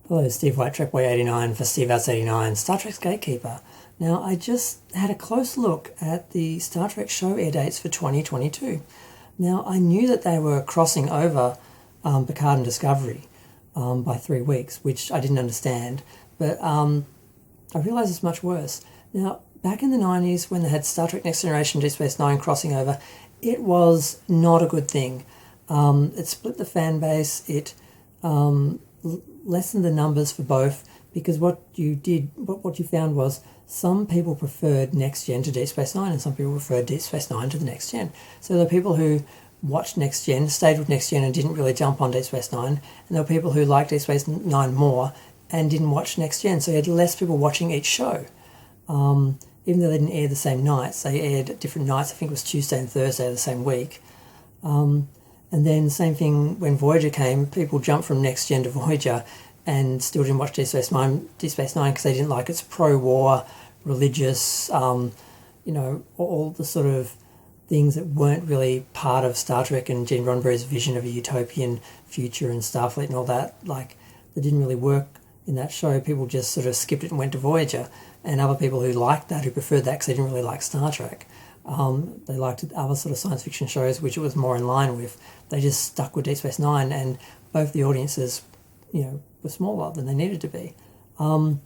Hello, Steve White, Trek 89 for Steve Outs 89, Star Trek's Gatekeeper. Now, I just had a close look at the Star Trek show air dates for 2022. Now, I knew that they were crossing over Picard and Discovery by 3 weeks, which I didn't understand, but I realised it's much worse. Now, back in the 90s, when they had Star Trek Next Generation, Deep Space Nine crossing over, it was not a good thing. It split the fan base, it lessened the numbers for both, because what you found was some people preferred Next Gen to Deep Space Nine and some people preferred Deep Space Nine to the Next Gen. So there were people who watched Next Gen, stayed with Next Gen and didn't really jump on Deep Space Nine, and there were people who liked Deep Space Nine more and didn't watch Next Gen, so you had less people watching each show. Even though they didn't air the same nights, they aired at different nights. I think it was Tuesday and Thursday of the same week. And then same thing when Voyager came, people jumped from Next Gen to Voyager and still didn't watch Deep Space Nine because they didn't like its pro-war, religious, all the sort of things that weren't really part of Star Trek and Gene Roddenberry's vision of a utopian future and Starfleet and all that. Like, that didn't really work in that show. People just sort of skipped it and went to Voyager. And other people who liked that, who preferred that because they didn't really like Star Trek. They liked other sort of science fiction shows which it was more in line with. They just stuck with Deep Space Nine, and both the audiences, were smaller than they needed to be. I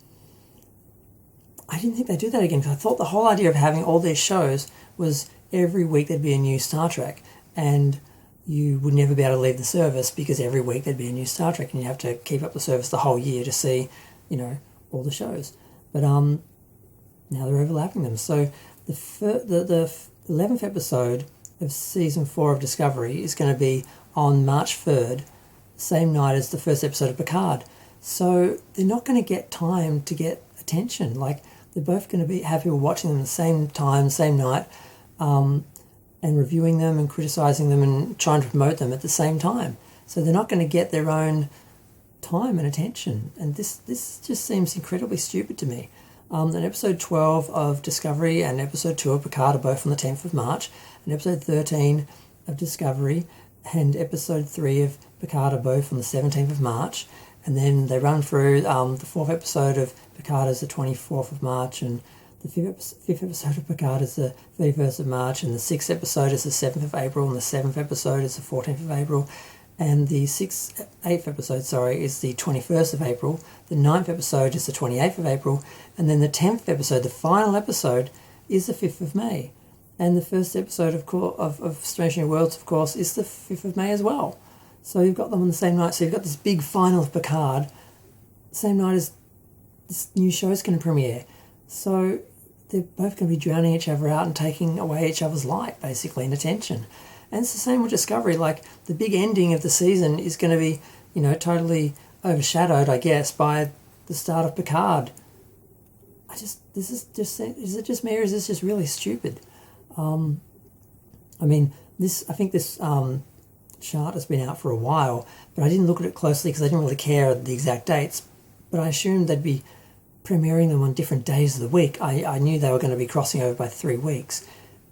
didn't think they'd do that again, because I thought the whole idea of having all these shows was every week there'd be a new Star Trek, and you would never be able to leave the service because every week there'd be a new Star Trek, and you have to keep up the service the whole year to see, all the shows. But now they're overlapping them. So the 11th episode of Season 4 of Discovery is going to be on March 3rd, same night as the first episode of Picard. So they're not going to get time to get attention. Like, they're both going to have people watching them at the same time, same night, and reviewing them and criticising them and trying to promote them at the same time. So they're not going to get their own time and attention. And this just seems incredibly stupid to me. And episode 12 of Discovery and episode 2 of Picard are both on the 10th of March, and episode 13 of Discovery and episode 3 of Picard are both on the 17th of March, and then they run through. The 4th episode of Picard is the 24th of March, and the 5th episode of Picard is the 31st of March, and the 6th episode is the 7th of April, and the 7th episode is the 14th of April, and the 8th episode, is the 21st of April, the 9th episode is the 28th of April, and then the 10th episode, the final episode, is the 5th of May. And the first episode of Strange New Worlds, of course, is the 5th of May as well. So you've got them on the same night. So you've got this big final of Picard, same night as this new show is going to premiere. So they're both going to be drowning each other out and taking away each other's light, basically, and attention. And it's the same with Discovery. Like, the big ending of the season is going to be, totally overshadowed, I guess, by the start of Picard. Is it just me, or is this just really stupid? I think this chart has been out for a while, but I didn't look at it closely because I didn't really care the exact dates, but I assumed they'd be premiering them on different days of the week. I knew they were going to be crossing over by 3 weeks,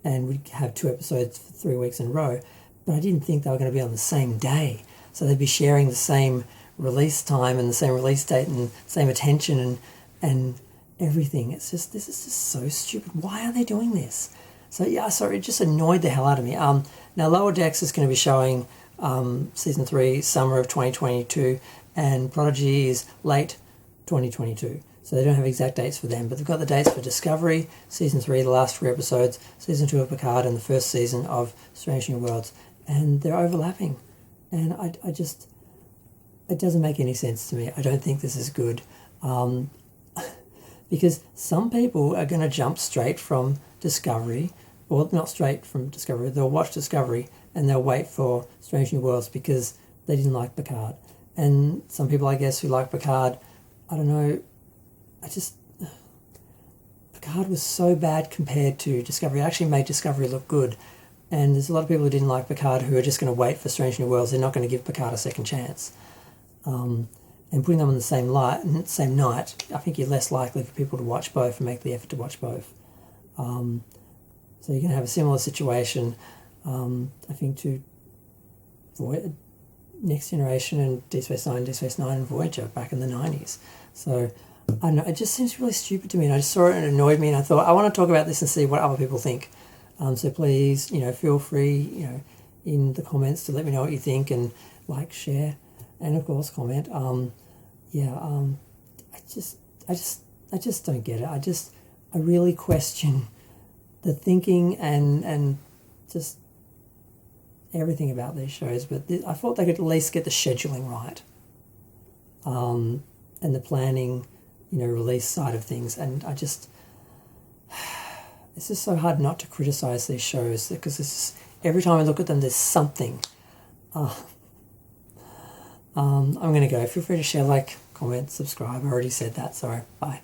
and we'd have 2 episodes for 3 weeks in a row, but I didn't think they were going to be on the same day. So they'd be sharing the same release time and the same release date and same attention and everything. This is just so stupid. Why are they doing this? So yeah, sorry, it just annoyed the hell out of me. Now Lower Decks is going to be showing season 3 summer of 2022, and Prodigy is late 2022. So they don't have exact dates for them, but they've got the dates for Discovery, season 3, the last 3 episodes, season 2 of Picard, and the first season of Strange New Worlds, and they're overlapping. And it doesn't make any sense to me. I don't think this is good, because some people are going to jump straight from Discovery, or not straight from Discovery, they'll watch Discovery and they'll wait for Strange New Worlds because they didn't like Picard. And some people, I guess, who like Picard, I don't know, Picard was so bad compared to Discovery. It actually made Discovery look good. And there's a lot of people who didn't like Picard who are just going to wait for Strange New Worlds. They're not going to give Picard a second chance. And putting them on the same night, I think you're less likely for people to watch both and make the effort to watch both. So you're going to have a similar situation, I think, to Next Generation and Deep Space Nine and Voyager back in the 90s. So I don't know, it just seems really stupid to me, and I just saw it and it annoyed me, and I thought I want to talk about this and see what other people think. So please, feel free, in the comments to let me know what you think, and like, share, and of course comment. I just don't get it. I really question the thinking and just everything about these shows, but I thought they could at least get the scheduling right, and the planning, release side of things, and it's just so hard not to criticize these shows, because every time I look at them there's something. I'm going to go. Feel free to share, like, comment, subscribe. I already said that, sorry. Bye.